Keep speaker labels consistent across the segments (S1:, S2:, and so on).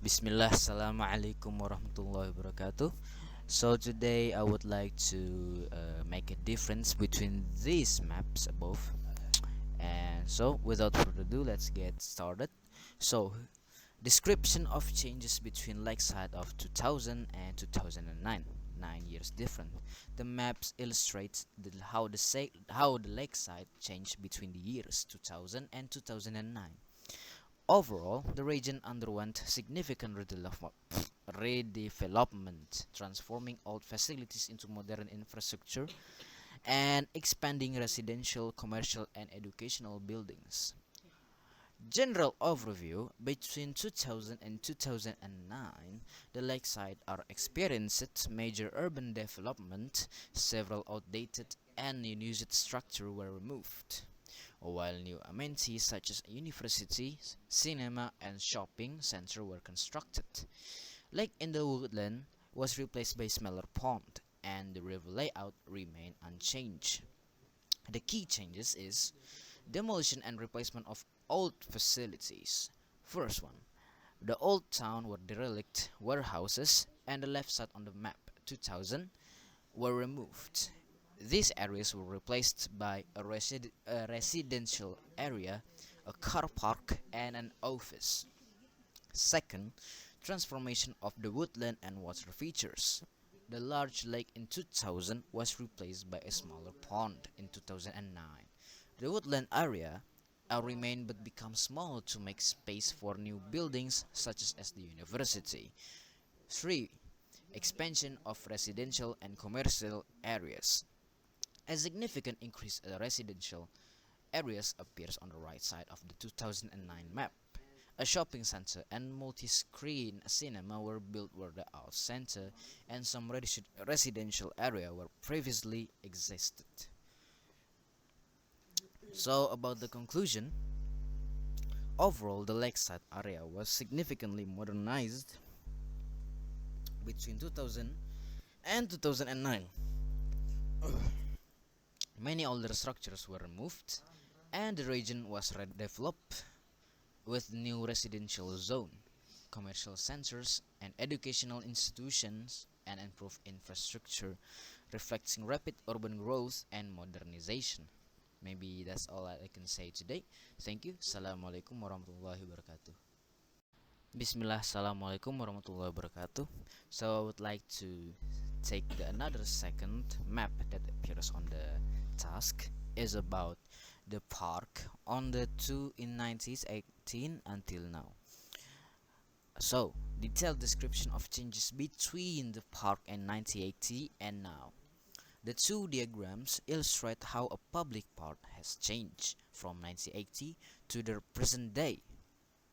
S1: Bismillah, Assalamualaikum warahmatullahi wabarakatuh. So today I would like to make a difference between these maps above. And so without further ado, let's get started. So description of changes between lakeside of 2000 and 2009. 9 years different. The maps illustrate how the lakeside changed between the years 2000 and 2009. Overall, the region underwent significant redevelopment, transforming old facilities into modern infrastructure and expanding residential, commercial, and educational buildings. General overview: between 2000 and 2009, the lakeside are experienced major urban development. Several outdated and unused structures were removed, while new amenities such as universities, cinema, and shopping center were constructed. Lake in the Woodland was replaced by smaller pond, and the river layout remained unchanged. The key changes is demolition and replacement of old facilities. First one, the old town were derelict warehouses and the left side on the map 2000 were removed. These areas were replaced by a residential area, a car park, and an office. Second, transformation of the woodland and water features. The large lake in 2000 was replaced by a smaller pond in 2009. The woodland area remained but became small to make space for new buildings such as the university. 3. Expansion of residential and commercial areas. A significant increase in residential areas appears on the right side of the 2009 map. A shopping center and multi-screen cinema were built where the art center and some residential area were previously existed. So about the conclusion, overall the lakeside area was significantly modernized between 2000 and 2009. Many older structures were removed and the region was redeveloped with new residential zone, commercial centers, and educational institutions and improved infrastructure, reflecting rapid urban growth and modernization. Maybe that's all I can say today. Thank you. Assalamualaikum warahmatullahi wabarakatuh. Bismillah, Assalamualaikum warahmatullahi wabarakatuh. So I would like to take another second map that appears on the task is about the park on the two in 1918 until now. So, detailed description of changes between the park in 1980 and now. The two diagrams illustrate how a public park has changed from 1980 to the present day.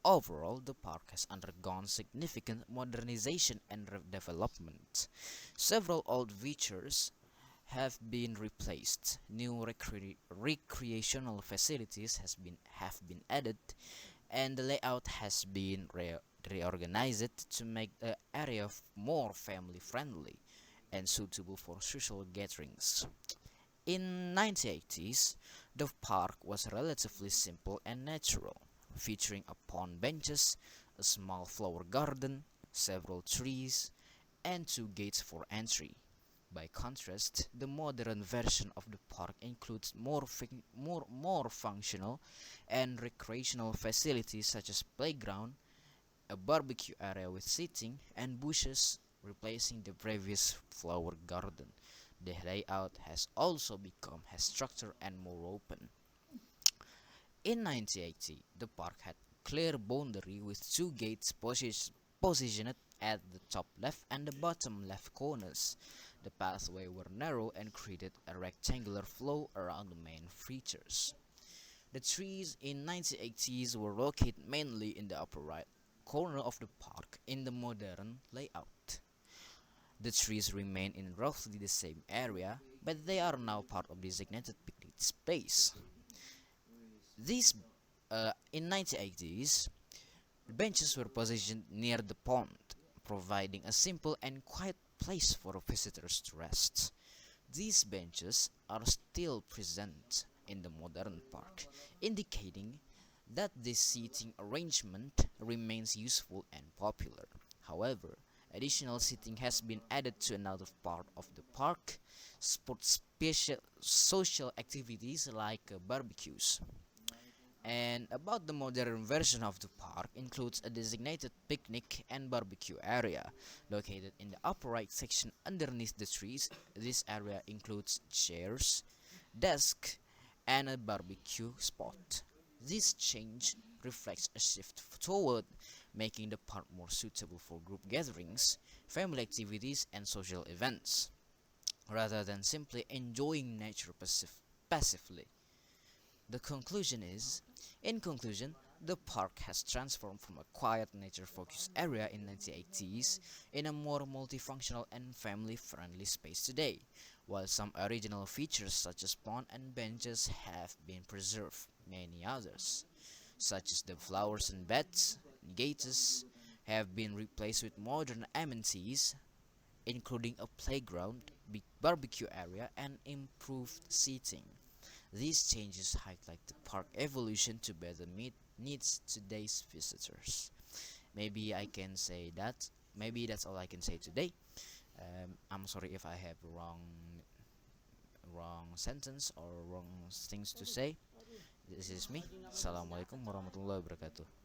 S1: Overall, the park has undergone significant modernization and development. Several old features have been replaced. New recreational facilities have been added, and the layout has been reorganized to make the area more family friendly and suitable for social gatherings. In 1980s, the park was relatively simple and natural, featuring a pond benches, a small flower garden, several trees, and two gates for entry. By contrast, the modern version of the park includes more functional and recreational facilities such as playground, a barbecue area with seating, and bushes, replacing the previous flower garden. The layout has also become structured and more open. In 1980, the park had clear boundary with two gates positioned at the top left and the bottom left corners. The pathway were narrow and created a rectangular flow around the main features. The trees in 1980s were located mainly in the upper right corner of the park in the modern layout. The trees remain in roughly the same area, but they are now part of designated picnic space. These in 1980s, the benches were positioned near the pond, providing a simple and quiet place for visitors to rest. These benches are still present in the modern park, indicating that this seating arrangement remains useful and popular. However, additional seating has been added to another part of the park, sports special social activities like barbecues. And about the modern version of the park includes a designated picnic and barbecue area located in the upper right section underneath the trees. This area includes chairs, desk, and a barbecue spot. This change reflects a shift toward making the park more suitable for group gatherings, family activities, and social events, rather than simply enjoying nature passively. The conclusion is, in conclusion, the park has transformed from a quiet nature-focused area in 1980s in a more multifunctional and family-friendly space today. While some original features such as pond and benches have been preserved, many others, such as the flowers and beds, gates, have been replaced with modern amenities including a playground, big barbecue area, and improved seating. These changes highlight the park evolution to better meet needs today's visitors. Maybe I can say that. Maybe that's all I can say today. I'm sorry if I have wrong sentence or wrong things to say. This is me. Assalamualaikum warahmatullahi wabarakatuh.